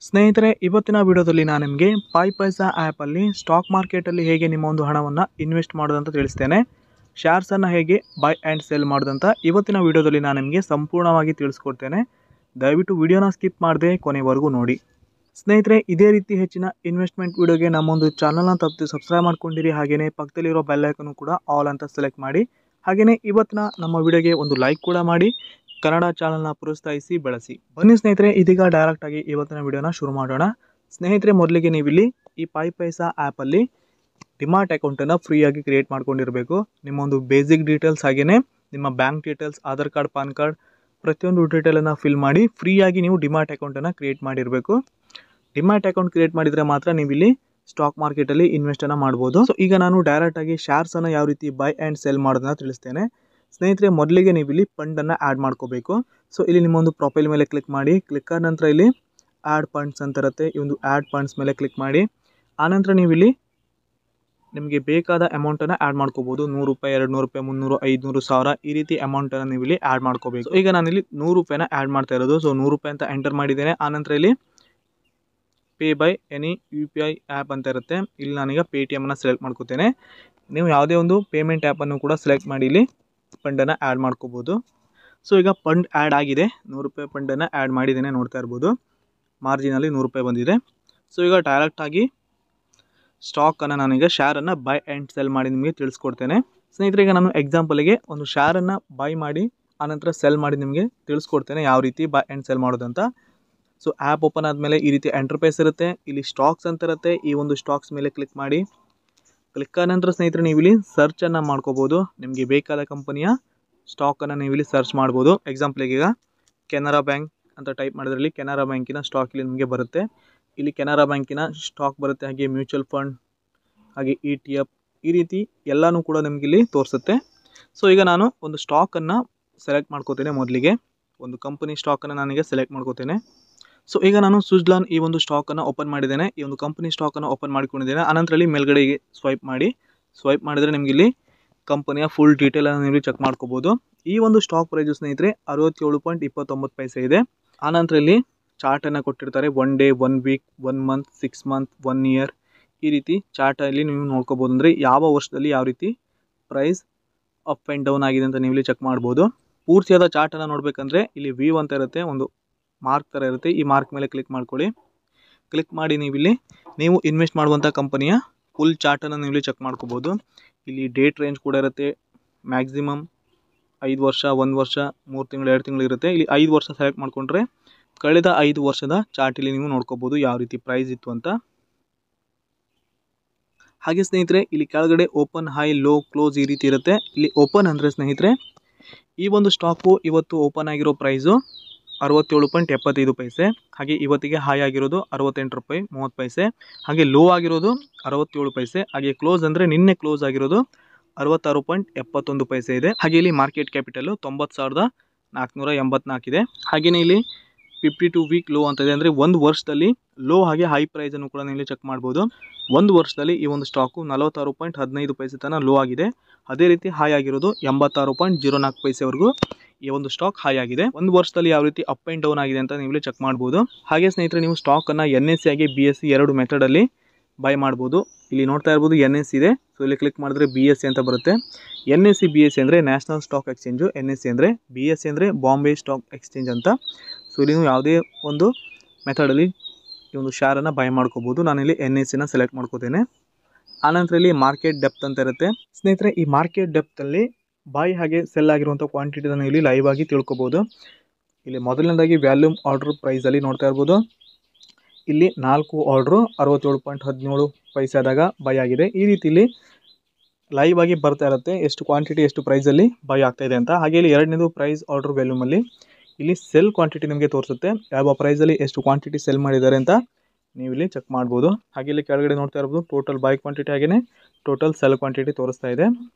ಸ್ನೇಹಿತರೆ, ಇವತ್ತಿನ ವಿಡಿಯೋದಲ್ಲಿ ನಾನು ನಿಮಗೆ ಪೈಸಾ ಆ್ಯಪಲ್ಲಿ ಸ್ಟಾಕ್ ಮಾರ್ಕೆಟಲ್ಲಿ ಹೇಗೆ ನಿಮ್ಮ ಒಂದು ಹಣವನ್ನು ಇನ್ವೆಸ್ಟ್ ಮಾಡೋದಂತ ತಿಳಿಸ್ತೇನೆ. ಶೇರ್ಸನ್ನು ಹೇಗೆ ಬೈ ಆ್ಯಂಡ್ ಸೆಲ್ ಮಾಡೋದಂತ ಇವತ್ತಿನ ವಿಡಿಯೋದಲ್ಲಿ ನಾನು ನಿಮಗೆ ಸಂಪೂರ್ಣವಾಗಿ ತಿಳಿಸ್ಕೊಡ್ತೇನೆ. ದಯವಿಟ್ಟು ವಿಡಿಯೋನ ಸ್ಕಿಪ್ ಮಾಡದೆ ಕೊನೆವರೆಗೂ ನೋಡಿ. ಸ್ನೇಹಿತರೆ, ಇದೇ ರೀತಿ ಹೆಚ್ಚಿನ ಇನ್ವೆಸ್ಟ್ಮೆಂಟ್ ವಿಡಿಯೋಗೆ ನಮ್ಮೊಂದು ಚಾನಲ್ನ ತಪ್ಪದೆ ಸಬ್ಸ್ಕ್ರೈಬ್ ಮಾಡ್ಕೊಂಡಿರಿ. ಹಾಗೆಯೇ ಪಕ್ಕದಲ್ಲಿರೋ ಬೆಲ್ ಐಕನ್ ಕೂಡ ಆಲ್ ಅಂತ ಸೆಲೆಕ್ಟ್ ಮಾಡಿ. ಹಾಗೆಯೇ ಇವತ್ತಿನ ನಮ್ಮ ವಿಡಿಯೋಗೆ ಒಂದು ಲೈಕ್ ಕೂಡ ಮಾಡಿ. ಕನ್ನಡ ಚಾನಲ್ನ ಪ್ರೋತ್ಸಾಹಿಸಿ ಬೆಳೆಸಿ. ಬನ್ನಿ ಸ್ನೇಹಿತರೆ, ಇದೀಗ ಡೈರೆಕ್ಟಾಗಿ ಇವತ್ತಿನ ವಿಡಿಯೋನ ಶುರು ಮಾಡೋಣ. ಸ್ನೇಹಿತರೆ, ಮೊದಲಿಗೆ ನೀವಿಲ್ಲಿ ಈ ಪೈಸಾ ಆ್ಯಪಲ್ಲಿ ಡಿಮಾಟ್ ಅಕೌಂಟನ್ನು ಫ್ರೀಯಾಗಿ ಕ್ರಿಯೇಟ್ ಮಾಡ್ಕೊಂಡಿರಬೇಕು. ನಿಮ್ಮೊಂದು ಬೇಸಿಕ್ ಡೀಟೇಲ್ಸ್ ಹಾಗೆಯೇ ನಿಮ್ಮ bank details, Aadhaar card, PAN card ಪ್ರತಿಯೊಂದು ಡೀಟೇಲನ್ನು ಫಿಲ್ ಮಾಡಿ ಫ್ರೀಯಾಗಿ ನೀವು ಡಿಮಾಟ್ ಅಕೌಂಟನ್ನು ಕ್ರಿಯೇಟ್ ಮಾಡಿರಬೇಕು. ಡಿಮ್ಯಾಟ್ ಅಕೌಂಟ್ ಕ್ರಿಯೇಟ್ ಮಾಡಿದರೆ ಮಾತ್ರ ನೀವು ಇಲ್ಲಿ ಸ್ಟಾಕ್ ಮಾರ್ಕೆಟಲ್ಲಿ ಇನ್ವೆಸ್ಟನ್ನು ಮಾಡ್ಬೋದು. ಸೊ ಈಗ ನಾನು ಡೈರೆಕ್ಟಾಗಿ ಶೇರ್ಸನ್ನು ಯಾವ ರೀತಿ ಬೈ ಆ್ಯಂಡ್ ಸೆಲ್ ಮಾಡೋದನ್ನ ತಿಳಿಸ್ತೇನೆ. ಸ್ನೇಹಿತರೆ, ಮೊದಲಿಗೆ ನೀವು ಇಲ್ಲಿ ಫಂಡನ್ನು ಆ್ಯಡ್ ಮಾಡ್ಕೋಬೇಕು. ಸೊ ಇಲ್ಲಿ ನಿಮ್ಮೊಂದು ಪ್ರೊಫೈಲ್ ಮೇಲೆ ಕ್ಲಿಕ್ ಮಾಡಿ. ಕ್ಲಿಕ್ ಆದ ನಂತರ ಇಲ್ಲಿ ಆ್ಯಡ್ ಫಂಡ್ಸ್ ಅಂತ ಇರುತ್ತೆ. ಈ ಒಂದು ಆ್ಯಡ್ ಫಂಡ್ಸ್ ಮೇಲೆ ಕ್ಲಿಕ್ ಮಾಡಿ. ಆನಂತರ ನೀವು ಇಲ್ಲಿ ನಿಮಗೆ ಬೇಕಾದ ಅಮೌಂಟನ್ನು ಆ್ಯಡ್ ಮಾಡ್ಕೋಬೋದು. 100 ರೂಪಾಯಿ, 200 ರೂಪಾಯಿ, 300, 500, 1000 ಈ ರೀತಿ ಅಮೌಂಟನ್ನು ನೀವು ಇಲ್ಲಿ ಆ್ಯಡ್ ಮಾಡ್ಕೋಬೇಕು. ಈಗ ನಾನಿಲ್ಲಿ 100 ರೂಪಾಯಿನ ಆ್ಯಡ್ ಮಾಡ್ತಾ ಇರೋದು. ಸೊ 100 ರೂಪಾಯಿ ಅಂತ ಎಂಟರ್ ಮಾಡಿದ್ದೇನೆ. ಆನಂತರ ಇಲ್ಲಿ pay by any UPI app ಅಂತ ಇರುತ್ತೆ. ಇಲ್ಲಿ ನಾನೀಗ ಪೇಟಿಎಮ್ಮನ್ನು ಸೆಲೆಕ್ಟ್ ಮಾಡ್ಕೋತೇನೆ. ನೀವು ಯಾವುದೇ ಒಂದು ಪೇಮೆಂಟ್ ಆ್ಯಪನ್ನು ಕೂಡ ಸೆಲೆಕ್ಟ್ ಮಾಡಿ ಇಲ್ಲಿ ಫಂಡನ್ನು ಆ್ಯಡ್ ಮಾಡ್ಕೋಬೋದು. ಸೊ ಈಗ ಫಂಡ್ ಆ್ಯಡ್ ಆಗಿದೆ. 100 ರೂಪಾಯಿ ಫಂಡನ್ನು ಆ್ಯಡ್ ಮಾಡಿದ್ದೇನೆ, ನೋಡ್ತಾ ಇರ್ಬೋದು. ಮಾರ್ಜಿನಲ್ಲಿ 100 ರೂಪಾಯಿ ಬಂದಿದೆ. ಸೊ ಈಗ ಡೈರೆಕ್ಟಾಗಿ ಸ್ಟಾಕನ್ನು ನಾನೀಗ ಶೇರನ್ನು ಬೈ ಆ್ಯಂಡ್ ಸೆಲ್ ಮಾಡಿ ನಿಮಗೆ ತಿಳಿಸ್ಕೊಡ್ತೇನೆ. ಸ್ನೇಹಿತರೆ, ಈಗ ನಾನು ಎಕ್ಸಾಂಪಲಿಗೆ ಒಂದು ಶೇರನ್ನು ಬೈ ಮಾಡಿ ಆನಂತರ ಸೆಲ್ ಮಾಡಿ ನಿಮಗೆ ತಿಳಿಸ್ಕೊಡ್ತೇನೆ ಯಾವ ರೀತಿ ಬೈ ಆ್ಯಂಡ್ ಸೆಲ್ ಮಾಡೋದಂತ. ಸೊ ಆ್ಯಪ್ ಓಪನ್ ಆದಮೇಲೆ ಈ ರೀತಿ ಎಂಟರ್ಫೇಸ್ ಇರುತ್ತೆ. ಇಲ್ಲಿ ಸ್ಟಾಕ್ಸ್ ಅಂತ ಇರುತ್ತೆ. ಈ ಒಂದು ಸ್ಟಾಕ್ಸ್ ಮೇಲೆ ಕ್ಲಿಕ್ ಮಾಡಿ. ಕ್ಲಿಕ್ ಆದ ನಂತರ ಸ್ನೇಹಿತರೆ, ನೀವು ಇಲ್ಲಿ ಸರ್ಚನ್ನು ಮಾಡ್ಕೋಬೋದು. ನಿಮಗೆ ಬೇಕಾದ ಕಂಪನಿಯ ಸ್ಟಾಕನ್ನು ನೀವು ಇಲ್ಲಿ ಸರ್ಚ್ ಮಾಡ್ಬೋದು. ಎಕ್ಸಾಂಪಲಿಗೆ ಈಗ ಕೆನರಾ ಬ್ಯಾಂಕ್ ಅಂತ ಟೈಪ್ ಮಾಡಿದ್ರಲ್ಲಿ ಕೆನರಾ ಬ್ಯಾಂಕಿನ ಸ್ಟಾಕ್ ಇಲ್ಲಿ ನಿಮಗೆ ಬರುತ್ತೆ. ಇಲ್ಲಿ ಕೆನರಾ ಬ್ಯಾಂಕಿನ ಸ್ಟಾಕ್ ಬರುತ್ತೆ. ಹಾಗೆ ಮ್ಯೂಚುವಲ್ ಫಂಡ್, ಹಾಗೆ ETF ಈ ರೀತಿ ಎಲ್ಲನೂ ಕೂಡ ನಿಮಗೆ ಇಲ್ಲಿ ತೋರಿಸುತ್ತೆ. ಸೊ ಈಗ ನಾನು ಒಂದು ಸ್ಟಾಕನ್ನು ಸೆಲೆಕ್ಟ್ ಮಾಡ್ಕೋತೇನೆ. ಮೊದಲಿಗೆ ಒಂದು ಕಂಪನಿ ಸ್ಟಾಕನ್ನು ನಾನೀಗ ಸೆಲೆಕ್ಟ್ ಮಾಡ್ಕೋತೇನೆ. ಸೊ ಈಗ ನಾನು ಸುಜ್ಲಾನ್ ಈ ಒಂದು ಸ್ಟಾಕನ್ನು ಓಪನ್ ಮಾಡಿದ್ದೇನೆ. ಈ ಒಂದು ಕಂಪನಿ ಸ್ಟಾಕನ್ನು ಓಪನ್ ಮಾಡಿಕೊಂಡಿದ್ದೇನೆ. ಆನಂತರಲ್ಲಿ ಮೇಲ್ಗಡೆಗೆ ಸ್ವೈಪ್ ಮಾಡಿ. ಸ್ವೈಪ್ ಮಾಡಿದರೆ ನಿಮಗೆ ಇಲ್ಲಿ ಕಂಪನಿಯ ಫುಲ್ ಡೀಟೇಲನ್ನು ನೀವು ಚೆಕ್ ಮಾಡ್ಕೋಬೋದು. ಈ ಒಂದು ಸ್ಟಾಕ್ ಪ್ರೈಸು ಸ್ನೇಹಿತರೆ 67.29 ಇದೆ. ಆನಂತರ ಇಲ್ಲಿ ಚಾರ್ಟನ್ನು ಕೊಟ್ಟಿರ್ತಾರೆ. 1 day, 1 week, 1 month, 6 month, 1 year ಈ ರೀತಿ ಚಾರ್ಟಲ್ಲಿ ನೀವು ನೋಡ್ಕೋಬೋದು. ಅಂದರೆ ಯಾವ ವರ್ಷದಲ್ಲಿ ಯಾವ ರೀತಿ ಪ್ರೈಸ್ ಅಪ್ ಆ್ಯಂಡ್ ಡೌನ್ ಆಗಿದೆ ಅಂತ ನೀವು ಇಲ್ಲಿ ಚೆಕ್ ಮಾಡ್ಬೋದು. ಪೂರ್ತಿಯಾದ ಚಾರ್ಟನ್ನು ನೋಡಬೇಕಂದ್ರೆ ಇಲ್ಲಿ ವ್ಯೂ ಅಂತ ಇರುತ್ತೆ, ಒಂದು ಮಾರ್ಕ್ ಥರ ಇರುತ್ತೆ. ಈ ಮಾರ್ಕ್ ಮೇಲೆ ಕ್ಲಿಕ್ ಮಾಡ್ಕೊಳ್ಳಿ. ಕ್ಲಿಕ್ ಮಾಡಿ ನೀವು ಇನ್ವೆಸ್ಟ್ ಮಾಡುವಂಥ ಕಂಪನಿಯ ಫುಲ್ ಚಾರ್ಟನ್ನು ನೀವು ಇಲ್ಲಿ ಚೆಕ್ ಮಾಡ್ಕೋಬೋದು. ಇಲ್ಲಿ ಡೇಟ್ ರೇಂಜ್ ಕೂಡ ಇರುತ್ತೆ. ಮ್ಯಾಕ್ಸಿಮಮ್ 5 ವರ್ಷ, 1 ವರ್ಷ, 3 ತಿಂಗಳು, 2 ತಿಂಗಳು ಇರುತ್ತೆ. ಇಲ್ಲಿ 5 ವರ್ಷ ಸೆಲೆಕ್ಟ್ ಮಾಡಿಕೊಂಡ್ರೆ ಕಳೆದ 5 ವರ್ಷದ ಚಾರ್ಟ್ ಇಲ್ಲಿ ನೀವು ನೋಡ್ಕೋಬೋದು ಯಾವ ರೀತಿ ಪ್ರೈಸ್ ಇತ್ತು ಅಂತ. ಹಾಗೆ ಸ್ನೇಹಿತರೆ, ಇಲ್ಲಿ ಕೆಳಗಡೆ ಓಪನ್, ಹೈ, ಲೋ, ಕ್ಲೋಸ್ ಈ ರೀತಿ ಇರುತ್ತೆ. ಇಲ್ಲಿ ಓಪನ್ ಅಂದರೆ ಸ್ನೇಹಿತರೆ ಈ ಒಂದು ಸ್ಟಾಕು ಇವತ್ತು ಓಪನ್ ಆಗಿರೋ ಪ್ರೈಸು 67.75. ಹಾಗೆ ಇವತ್ತಿಗೆ ಹೈ ಆಗಿರೋದು 68 ರೂಪಾಯಿ 30 ಪೈಸೆ. ಹಾಗೆ ಲೋ ಆಗಿರೋದು 67 ಪೈಸೆ. ಹಾಗೆ ಕ್ಲೋಸ್ ಅಂದರೆ ನಿನ್ನೆ ಕ್ಲೋಸ್ ಆಗಿರೋದು 66.71 ಇದೆ. ಹಾಗೆ ಇಲ್ಲಿ ಮಾರ್ಕೆಟ್ ಕ್ಯಾಪಿಟಲ್ 90,484 ಇದೆ. ಹಾಗೆಯೇ ಇಲ್ಲಿ 52 ವೀಕ್ ಲೋ ಅಂತ ಇದೆ. ಅಂದರೆ ಒಂದು ವರ್ಷದಲ್ಲಿ ಲೋ ಹಾಗೆ ಹೈ ಪ್ರೈಸನ್ನು ಕೂಡ ನೀವು ಚೆಕ್ ಮಾಡ್ಬೋದು. ಒಂದು ವರ್ಷದಲ್ಲಿ ಈ ಒಂದು ಸ್ಟಾಕು 46.15 ಪೈಸೆ ತನಕ ಲೋ ಆಗಿದೆ. ಅದೇ ರೀತಿ ಹೈ ಆಗಿರೋದು 86.04 ಪೈಸೆವರೆಗೂ ಈ ಒಂದು ಸ್ಟಾಕ್ ಹೈ ಆಗಿದೆ. ಒಂದು ವರ್ಷದಲ್ಲಿ ಯಾವ ರೀತಿ ಅಪ್ ಆ್ಯಂಡ್ ಡೌನ್ ಆಗಿದೆ ಅಂತ ನೀವು ಇಲ್ಲಿ ಚೆಕ್ ಮಾಡ್ಬೋದು. ಹಾಗೆ ಸ್ನೇಹಿತರೆ, ನೀವು ಸ್ಟಾಕನ್ನು NSE ಹಾಗೆ BSE ಎರಡು ಮೆಥಡಲ್ಲಿ ಬೈ ಮಾಡ್ಬೋದು. ಇಲ್ಲಿ ನೋಡ್ತಾ ಇರ್ಬೋದು NSE ಇದೆ. ಸೊ ಇಲ್ಲಿ ಕ್ಲಿಕ್ ಮಾಡಿದ್ರೆ BSE ಅಂತ ಬರುತ್ತೆ. NSE BSE ಅಂದರೆ ನ್ಯಾಷನಲ್ ಸ್ಟಾಕ್ ಎಕ್ಸ್ಚೇಂಜು, NSE ಅಂದರೆ, BSE ಅಂದರೆ ಬಾಂಬೆ ಸ್ಟಾಕ್ ಎಕ್ಸ್ಚೇಂಜ್ ಅಂತ. ಸೊ ಇಲ್ಲಿ ನೀವು ಯಾವುದೇ ಒಂದು ಮೆಥಡಲ್ಲಿ ಈ ಒಂದು ಶೇರನ್ನು ಬೈ ಮಾಡ್ಕೋಬೋದು. ನಾನಿಲ್ಲಿ NSEನ ಸೆಲೆಕ್ಟ್ ಮಾಡ್ಕೋತೇನೆ. ಆನಂತರ ಇಲ್ಲಿ ಮಾರ್ಕೆಟ್ ಡೆಪ್ತ್ ಅಂತ ಇರುತ್ತೆ. ಸ್ನೇಹಿತರೆ, ಈ ಮಾರ್ಕೆಟ್ ಡೆಪ್ತಲ್ಲಿ ಬೈ ಹಾಗೆ ಸೆಲ್ ಆಗಿರುವಂಥ ಕ್ವಾಂಟಿಟಿಯನ್ನು ಇಲ್ಲಿ ಲೈವ್ ಆಗಿ ತಿಳ್ಕೊಬೋದು. ಇಲ್ಲಿ ಮೊದಲನೇದಾಗಿ ವ್ಯಾಲ್ಯೂಮ್ ಆರ್ಡ್ರ್ ಪ್ರೈಸಲ್ಲಿ ನೋಡ್ತಾ ಇರ್ಬೋದು. ಇಲ್ಲಿ 4 ಆರ್ಡ್ರು 67.17 ಪೈಸೆ ಆದಾಗ ಬೈ ಆಗಿದೆ. ಈ ರೀತಿ ಇಲ್ಲಿ ಲೈವ್ ಆಗಿ ಬರ್ತಾ ಇರುತ್ತೆ ಎಷ್ಟು ಕ್ವಾಂಟಿಟಿ ಎಷ್ಟು ಪ್ರೈಸಲ್ಲಿ ಬೈ ಆಗ್ತಾ ಇದೆ ಅಂತ. ಹಾಗೆ ಇಲ್ಲಿ ಎರಡನೇದು ಪ್ರೈಸ್ ಆರ್ಡ್ರ್ ವ್ಯಾಲ್ಯೂಮಲ್ಲಿ ಇಲ್ಲಿ ಸೆಲ್ ಕ್ವಾಂಟಿಟಿ ನಿಮಗೆ ತೋರಿಸುತ್ತೆ. ಯಾವ ಪ್ರೈಸಲ್ಲಿ ಎಷ್ಟು ಕ್ವಾಂಟಿಟಿ ಸೆಲ್ ಮಾಡಿದ್ದಾರೆ ಅಂತ ನೀವು ಇಲ್ಲಿ ಚೆಕ್ ಮಾಡ್ಬೋದು. ಹಾಗೆ ಇಲ್ಲಿ ಕೆಳಗಡೆ ನೋಡ್ತಾ ಇರ್ಬೋದು ಟೋಟಲ್ ಬೈ ಕ್ವಾಂಟಿಟಿ ಹಾಗೆಯೇ ಟೋಟಲ್ ಸೆಲ್ ಕ್ವಾಂಟಿಟಿ ತೋರಿಸ್ತಾ ಇದೆ.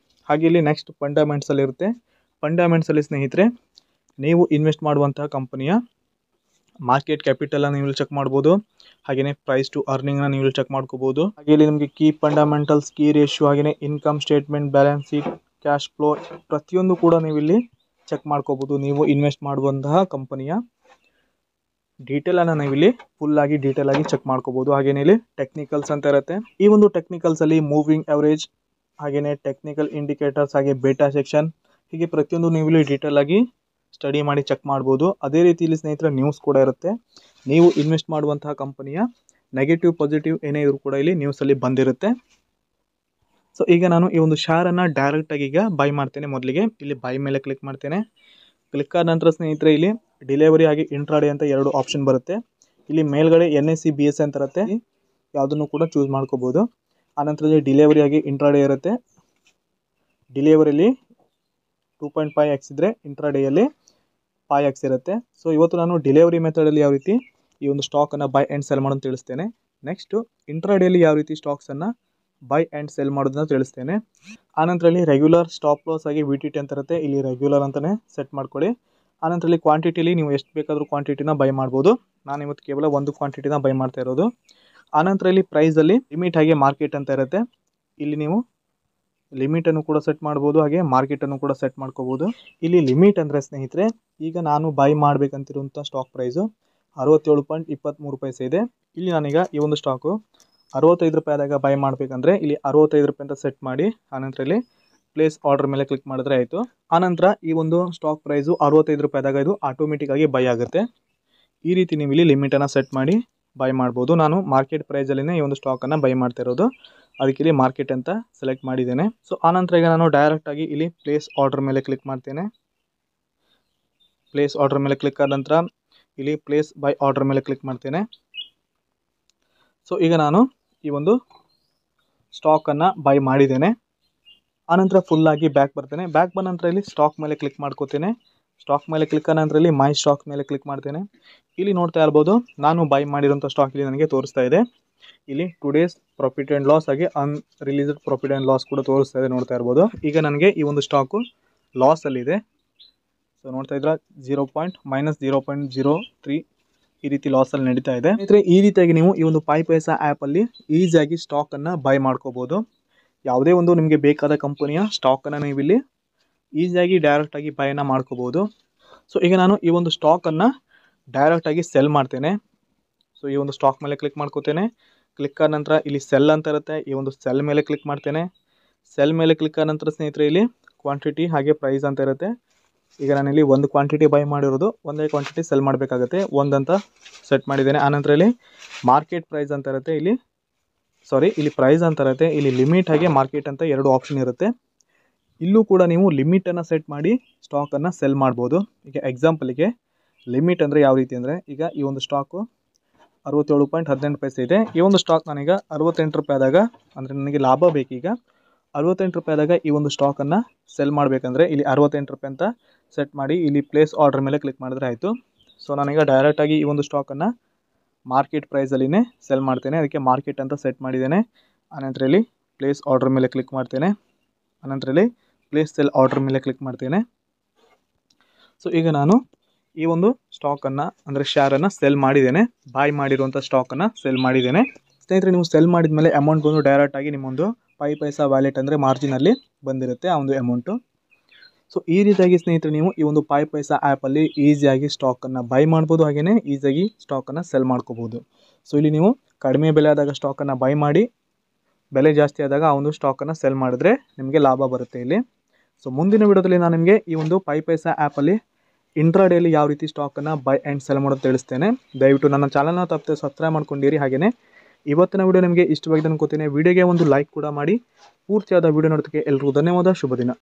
ಹಾಗೆ ಇಲ್ಲಿ ನೆಕ್ಸ್ಟ್ ಫಂಡಮೆಂಟ್ಸಲ್ಲಿ ಇರುತ್ತೆ. ಫಂಡಮೆಂಟ್ಸಲ್ಲಿ ಸ್ನೇಹಿತರೆ ನೀವು ಇನ್ವೆಸ್ಟ್ ಮಾಡುವಂತಹ ಕಂಪನಿಯ ಮಾರ್ಕೆಟ್ ಕ್ಯಾಪಿಟಲನ್ನು ನೀವು ಚೆಕ್ ಮಾಡ್ಬೋದು. ಹಾಗೆಯೇ ಪ್ರೈಸ್ ಟು ಅರ್ನಿಂಗ್ನ ನೀವು ಚೆಕ್ ಮಾಡ್ಕೋಬೋದು. ಹಾಗೆ ಇಲ್ಲಿ ನಿಮಗೆ ಕೀ ಫಂಡಮೆಂಟಲ್ಸ್, ಕೀ ರೇಷಿಯೋ, ಹಾಗೆಯೇ income statement, balance sheet, cash flow ಪ್ರತಿಯೊಂದು ಕೂಡ ನೀವು ಇಲ್ಲಿ ಚೆಕ್ ಮಾಡ್ಕೋಬೋದು ನೀವು ಇನ್ವೆಸ್ಟ್ ಮಾಡುವಂತಹ ಕಂಪನಿಯ. ಡೀಟೇಲನ್ನು ನಾವಿಲ್ಲಿ ಫುಲ್ಲಾಗಿ ಡೀಟೇಲಾಗಿ ಚೆಕ್ ಮಾಡ್ಕೋಬೋದು. ಹಾಗೆಯೇ ಇಲ್ಲಿ ಟೆಕ್ನಿಕಲ್ಸ್ ಅಂತ ಇರುತ್ತೆ. ಈ ಒಂದು ಟೆಕ್ನಿಕಲ್ಸಲ್ಲಿ ಮೂವಿಂಗ್ ಅವರೇಜ್, ಹಾಗೆಯೇ ಟೆಕ್ನಿಕಲ್ ಇಂಡಿಕೇಟರ್ಸ್, ಹಾಗೆ ಬೇಟಾ ಸೆಕ್ಷನ್, ಹೀಗೆ ಪ್ರತಿಯೊಂದು ನೀವು ಇಲ್ಲಿ ಡೀಟೇಲಾಗಿ ಸ್ಟಡಿ ಮಾಡಿ ಚೆಕ್ ಮಾಡ್ಬೋದು. ಅದೇ ರೀತಿ ಇಲ್ಲಿ ಸ್ನೇಹಿತರೆ ನ್ಯೂಸ್ ಕೂಡ ಇರುತ್ತೆ. ನೀವು ಇನ್ವೆಸ್ಟ್ ಮಾಡುವಂತಹ ಕಂಪನಿಯ ನೆಗೆಟಿವ್ ಪಾಸಿಟಿವ್ ಏನೇ ಇದ್ರೂ ಕೂಡ ಇಲ್ಲಿ ನ್ಯೂಸಲ್ಲಿ ಬಂದಿರುತ್ತೆ. ಸೊ ಈಗ ನಾನು ಈ ಒಂದು ಶೇರನ್ನು ಡೈರೆಕ್ಟಾಗಿ ಈಗ ಬೈ ಮಾಡ್ತೇನೆ. ಮೊದಲಿಗೆ ಇಲ್ಲಿ ಬೈ ಮೇಲೆ ಕ್ಲಿಕ್ ಮಾಡ್ತೇನೆ. ಕ್ಲಿಕ್ ಆದ ನಂತರ ಸ್ನೇಹಿತರೆ ಇಲ್ಲಿ ಡಿಲಿವರಿ ಹಾಗೆ ಇಂಟ್ರಾಡೇ ಅಂತ 2 ಆಪ್ಷನ್ ಬರುತ್ತೆ. ಇಲ್ಲಿ ಮೇಲ್ಗಡೆ NSE BSE ಅಂತ ಇರುತ್ತೆ, ಯಾವುದನ್ನು ಕೂಡ ಚೂಸ್ ಮಾಡ್ಕೋಬೋದು. ಆನಂತರದಲ್ಲಿ ಡಿಲಿವರಿ ಆಗಿ ಇಂಟ್ರಾಡೇ ಇರುತ್ತೆ. ಡಿಲಿವರಿಯಲ್ಲಿ 2.5x ಇದ್ದರೆ ಇಂಟ್ರಾಡೇಯಲ್ಲಿ 5x ಇರುತ್ತೆ. ಸೊ ಇವತ್ತು ನಾನು ಡಿಲಿವರಿ ಮೆಥಡಲ್ಲಿ ಯಾವ ರೀತಿ ಈ ಒಂದು ಸ್ಟಾಕನ್ನು ಬೈ ಆ್ಯಂಡ್ ಸೆಲ್ ಮಾಡೋದು ತಿಳಿಸ್ತೇನೆ. ನೆಕ್ಸ್ಟು ಇಂಟ್ರಾಡೇಲಿ ಯಾವ ರೀತಿ ಸ್ಟಾಕ್ಸನ್ನು ಬೈ ಆ್ಯಂಡ್ ಸೆಲ್ ಮಾಡೋದನ್ನ ತಿಳಿಸ್ತೇನೆ. ಆನಂತರಲ್ಲಿ ರೆಗ್ಯುಲರ್, ಸ್ಟಾಪ್ ಲಾಸ್ ಆಗಿ VTT ಅಂತ ಇರುತ್ತೆ. ಇಲ್ಲಿ ರೆಗ್ಯುಲರ್ ಅಂತಲೇ ಸೆಟ್ ಮಾಡ್ಕೊಳ್ಳಿ. ಆನಂತರಲ್ಲಿ ಕ್ವಾಂಟಿಟಿಲಿ ನೀವು ಎಷ್ಟು ಬೇಕಾದರೂ ಕ್ವಾಂಟಿಟಿನ ಬೈ ಮಾಡ್ಬೋದು. ನಾನು ಇವತ್ತು ಕೇವಲ ಒಂದು ಕ್ವಾಂಟಿಟಿನ ಬೈ ಮಾಡ್ತಾ ಇರೋದು. ಆನಂತರಲ್ಲಿ ಪ್ರೈಸಲ್ಲಿ ಲಿಮಿಟ್ ಹಾಗೆ ಮಾರ್ಕೆಟ್ ಅಂತ ಇರುತ್ತೆ. ಇಲ್ಲಿ ನೀವು ಲಿಮಿಟನ್ನು ಕೂಡ ಸೆಟ್ ಮಾಡ್ಬೋದು, ಹಾಗೆ ಮಾರ್ಕೆಟನ್ನು ಕೂಡ ಸೆಟ್ ಮಾಡ್ಕೋಬೋದು. ಇಲ್ಲಿ ಲಿಮಿಟ್ ಅಂದರೆ ಸ್ನೇಹಿತರೆ, ಈಗ ನಾನು ಬೈ ಮಾಡಬೇಕಂತಿರುವಂಥ ಸ್ಟಾಕ್ ಪ್ರೈಸು 67.23 ಪೈಸೆ ಇದೆ. ಇಲ್ಲಿ ನಾನೀಗ ಈ ಒಂದು ಸ್ಟಾಕು 65 ರೂಪಾಯಿದಾಗ ಬೈ ಮಾಡಬೇಕಂದ್ರೆ ಇಲ್ಲಿ 65 ರೂಪಾಯಿ ಅಂತ ಸೆಟ್ ಮಾಡಿ ಆನಂತರ ಇಲ್ಲಿ ಪ್ಲೇಸ್ ಆರ್ಡರ್ ಮೇಲೆ ಕ್ಲಿಕ್ ಮಾಡಿದ್ರೆ ಆಯಿತು. ಆನಂತರ ಈ ಒಂದು ಸ್ಟಾಕ್ ಪ್ರೈಸು 65 ರೂಪಾಯಿದಾಗ ಇದು ಆಟೋಮೆಟಿಕ್ಕಾಗಿ ಬೈ ಆಗುತ್ತೆ. ಈ ರೀತಿ ನೀವು ಇಲ್ಲಿ ಲಿಮಿಟನ್ನು ಸೆಟ್ ಮಾಡಿ ಬೈ ಮಾಡ್ಬೋದು. ನಾನು ಮಾರ್ಕೆಟ್ ಪ್ರೈಸಲ್ಲಿನೇ ಈ ಒಂದು ಸ್ಟಾಕನ್ನು ಬೈ ಮಾಡ್ತಾ ಇರೋದು, ಅದಕ್ಕೆ ಇಲ್ಲಿ ಮಾರ್ಕೆಟ್ ಅಂತ ಸೆಲೆಕ್ಟ್ ಮಾಡಿದ್ದೇನೆ. ಸೊ ಆನಂತರ ಈಗ ನಾನು ಡೈರೆಕ್ಟಾಗಿ ಇಲ್ಲಿ ಪ್ಲೇಸ್ ಆರ್ಡರ್ ಮೇಲೆ ಕ್ಲಿಕ್ ಮಾಡ್ತೇನೆ. ಪ್ಲೇಸ್ ಆರ್ಡರ್ ಮೇಲೆ ಕ್ಲಿಕ್ ಆದ ನಂತರ ಇಲ್ಲಿ ಪ್ಲೇಸ್ ಬೈ ಆರ್ಡರ್ ಮೇಲೆ ಕ್ಲಿಕ್ ಮಾಡ್ತೇನೆ. ಸೊ ಈಗ ನಾನು ಈ ಒಂದು ಸ್ಟಾಕನ್ನು ಬೈ ಮಾಡಿದ್ದೇನೆ. ಆನಂತರ ಫುಲ್ಲಾಗಿ ಬ್ಯಾಕ್ ಬರ್ತೇನೆ. ಬ್ಯಾಕ್ ಬಂದ ನಂತರ ಇಲ್ಲಿ ಸ್ಟಾಕ್ ಮೇಲೆ ಕ್ಲಿಕ್ ಮಾಡ್ಕೋತೇನೆ. ಸ್ಟಾಕ್ ಮೇಲೆ ಕ್ಲಿಕ್ ಆದ ನಂತರ ಇಲ್ಲಿ ಮೈ ಸ್ಟಾಕ್ ಮೇಲೆ ಕ್ಲಿಕ್ ಮಾಡ್ತೇನೆ. ಇಲ್ಲಿ ನೋಡ್ತಾ ಇರ್ಬೋದು, ನಾನು ಬೈ ಮಾಡಿರೋಂಥ ಸ್ಟಾಕ್ ಇಲ್ಲಿ ನನಗೆ ತೋರಿಸ್ತಾ ಇದೆ. ಇಲ್ಲಿ ಟುಡೇಸ್ ಪ್ರಾಫಿಟ್ ಆ್ಯಂಡ್ ಲಾಸ್ ಹಾಗೆ ಅನ್ರಿಲೀಸ್ಡ್ ಪ್ರಾಫಿಟ್ ಆ್ಯಂಡ್ ಲಾಸ್ ಕೂಡ ತೋರಿಸ್ತಾ ಇದೆ, ನೋಡ್ತಾ ಇರ್ಬೋದು. ಈಗ ನನಗೆ ಈ ಒಂದು ಸ್ಟಾಕು ಲಾಸಲ್ಲಿದೆ. ಸೊ ನೋಡ್ತಾ ಇದ್ರೆ -0.03 ಈ ರೀತಿ ಲಾಸಲ್ಲಿ ನಡೀತಾ ಇದೆ. ಸ್ನೇಹಿತರೆ, ಈ ರೀತಿಯಾಗಿ ನೀವು ಈ ಒಂದು ಪೈಸಾ ಆ್ಯಪಲ್ಲಿ ಈಸಿಯಾಗಿ ಸ್ಟಾಕನ್ನು ಬೈ ಮಾಡ್ಕೋಬೋದು. ಯಾವುದೇ ಒಂದು ನಿಮಗೆ ಬೇಕಾದ ಕಂಪನಿಯ ಸ್ಟಾಕನ್ನು ನೀವು ಇಲ್ಲಿ ಈಸಿಯಾಗಿ ಡೈರೆಕ್ಟಾಗಿ ಬೈನ ಮಾಡ್ಕೋಬೋದು. ಸೊ ಈಗ ನಾನು ಈ ಒಂದು ಸ್ಟಾಕನ್ನು ಡೈರೆಕ್ಟಾಗಿ ಸೆಲ್ ಮಾಡ್ತೇನೆ. ಸೊ ಈ ಒಂದು ಸ್ಟಾಕ್ ಮೇಲೆ ಕ್ಲಿಕ್ ಮಾಡ್ಕೋತೇನೆ. ಕ್ಲಿಕ್ ಆದ ನಂತರ ಇಲ್ಲಿ ಸೆಲ್ ಅಂತ ಇರುತ್ತೆ, ಈ ಒಂದು ಸೆಲ್ ಮೇಲೆ ಕ್ಲಿಕ್ ಮಾಡ್ತೇನೆ. ಸೆಲ್ ಮೇಲೆ ಕ್ಲಿಕ್ ಆದ ನಂತರ ಸ್ನೇಹಿತರೆ ಇಲ್ಲಿ ಕ್ವಾಂಟಿಟಿ ಹಾಗೆ ಪ್ರೈಸ್ ಅಂತ ಇರುತ್ತೆ. ಈಗ ನಾನಿಲ್ಲಿ ಒಂದು ಕ್ವಾಂಟಿಟಿ ಬೈ ಮಾಡಿರೋದು, ಒಂದೇ ಕ್ವಾಂಟಿಟಿ ಸೆಲ್ ಮಾಡಬೇಕಾಗುತ್ತೆ, ಒಂದಂತ ಸೆಟ್ ಮಾಡಿದ್ದೇನೆ. ಆನಂತರ ಇಲ್ಲಿ ಮಾರ್ಕೆಟ್ ಪ್ರೈಸ್ ಅಂತ ಇರುತ್ತೆ, ಇಲ್ಲಿ ಪ್ರೈಸ್ ಅಂತ ಇರುತ್ತೆ, ಇಲ್ಲಿ ಲಿಮಿಟ್ ಹಾಗೆ ಮಾರ್ಕೆಟ್ ಅಂತ 2 ಆಪ್ಷನ್ ಇರುತ್ತೆ. ಇಲ್ಲೂ ಕೂಡ ನೀವು ಲಿಮಿಟನ್ನು ಸೆಟ್ ಮಾಡಿ ಸ್ಟಾಕನ್ನು ಸೆಲ್ ಮಾಡ್ಬೋದು. ಈಗ ಎಕ್ಸಾಂಪಲಿಗೆ ಲಿಮಿಟ್ ಅಂದರೆ ಯಾವ ರೀತಿ ಅಂದರೆ, ಈಗ ಈ ಒಂದು ಸ್ಟಾಕು 67.18 ಪೈಸೆ ಇದೆ. ಈ ಒಂದು ಸ್ಟಾಕ್ ನಾನೀಗ 68 ರೂಪಾಯಿದಾಗ, ಅಂದರೆ ನನಗೆ ಲಾಭ ಬೇಕೀಗ 68 ರೂಪಾಯಿದಾಗ ಈ ಒಂದು ಸ್ಟಾಕನ್ನು ಸೆಲ್ ಮಾಡಬೇಕಂದ್ರೆ ಇಲ್ಲಿ 68 ರೂಪಾಯಿ ಅಂತ ಸೆಟ್ ಮಾಡಿ ಇಲ್ಲಿ ಪ್ಲೇಸ್ ಆರ್ಡರ್ ಮೇಲೆ ಕ್ಲಿಕ್ ಮಾಡಿದ್ರೆ ಆಯಿತು. ಸೊ ನಾನೀಗ ಡೈರೆಕ್ಟಾಗಿ ಈ ಒಂದು ಸ್ಟಾಕನ್ನು ಮಾರ್ಕೆಟ್ ಪ್ರೈಸಲ್ಲಿನೇ ಸೆಲ್ ಮಾಡ್ತೇನೆ, ಅದಕ್ಕೆ ಮಾರ್ಕೆಟ್ ಅಂತ ಸೆಟ್ ಮಾಡಿದ್ದೇನೆ. ಆನಂತರ ಇಲ್ಲಿ ಪ್ಲೇಸ್ ಆರ್ಡರ್ ಮೇಲೆ ಕ್ಲಿಕ್ ಮಾಡ್ತೇನೆ. ಆನಂತರ ಇಲ್ಲಿ ಪ್ಲೇಸ್ ಸೆಲ್ ಆರ್ಡರ್ ಮೇಲೆ ಕ್ಲಿಕ್ ಮಾಡ್ತೇನೆ. ಸೊ ಈಗ ನಾನು ಈ ಒಂದು ಸ್ಟಾಕನ್ನು ಅಂದರೆ ಶೇರನ್ನು ಸೆಲ್ ಮಾಡಿದ್ದೇನೆ, ಬೈ ಮಾಡಿರುವಂಥ ಸ್ಟಾಕನ್ನು ಸೆಲ್ ಮಾಡಿದ್ದೇನೆ. ಸ್ನೇಹಿತರೆ, ನೀವು ಸೆಲ್ ಮಾಡಿದ ಮೇಲೆ ಅಮೌಂಟ್ ಬಂದು ಡೈರೆಕ್ಟಾಗಿ ನಿಮ್ಮೊಂದು ಪೈಸಾ ವ್ಯಾಲೆಟ್ ಅಂದರೆ ಮಾರ್ಜಿನಲ್ಲಿ ಬಂದಿರುತ್ತೆ ಆ ಒಂದು ಅಮೌಂಟು. ಸೊ ಈ ರೀತಿಯಾಗಿ ಸ್ನೇಹಿತರೆ ನೀವು ಈ ಒಂದು ಪೈಸಾ ಆ್ಯಪಲ್ಲಿ ಈಸಿಯಾಗಿ ಸ್ಟಾಕನ್ನು ಬೈ ಮಾಡ್ಬೋದು, ಹಾಗೆಯೇ ಈಸಿಯಾಗಿ ಸ್ಟಾಕನ್ನು ಸೆಲ್ ಮಾಡ್ಕೋಬೋದು. ಸೊ ಇಲ್ಲಿ ನೀವು ಕಡಿಮೆ ಬೆಲೆ ಆದಾಗ ಸ್ಟಾಕನ್ನು ಬೈ ಮಾಡಿ, ಬೆಲೆ ಜಾಸ್ತಿ ಆದಾಗ ಆ ಒಂದು ಸ್ಟಾಕನ್ನು ಸೆಲ್ ಮಾಡಿದ್ರೆ ನಿಮಗೆ ಲಾಭ ಬರುತ್ತೆ ಇಲ್ಲಿ. ಸೊ ಮುಂದಿನ ವಿಡಿಯೋದಲ್ಲಿ ನಾನು ನಿಮಗೆ ಈ ಒಂದು ಪೈಸಾ ಆ್ಯಪಲ್ಲಿ ಇಂಟ್ರಾಡೇಲಿ ಯಾವ ರೀತಿ ಸ್ಟಾಕನ್ನು ಬೈ ಆ್ಯಂಡ್ ಸೆಲ್ ಮಾಡೋದು ತಿಳಿಸ್ತೇನೆ. ದಯವಿಟ್ಟು ನನ್ನ ಚಾನಲ್ನ ತಪ್ಪದೆ ಸಬ್ಸ್ಕ್ರೈಬ್ ಮಾಡ್ಕೊಂಡಿರಿ. ಹಾಗೆಯೇ ಇವತ್ತಿನ ವಿಡಿಯೋ ನಿಮಗೆ ಇಷ್ಟವಾಗಿದೆ ಅನ್ಕೋತೀನಿ. ವಿಡಿಯೋಗೆ ಒಂದು ಲೈಕ್ ಕೂಡ ಮಾಡಿ. ಪೂರ್ತಿಯಾದ ವಿಡಿಯೋ ನೋಡೋದಕ್ಕೆ ಎಲ್ಲರಿಗೂ ಧನ್ಯವಾದ. ಶುಭ ದಿನ.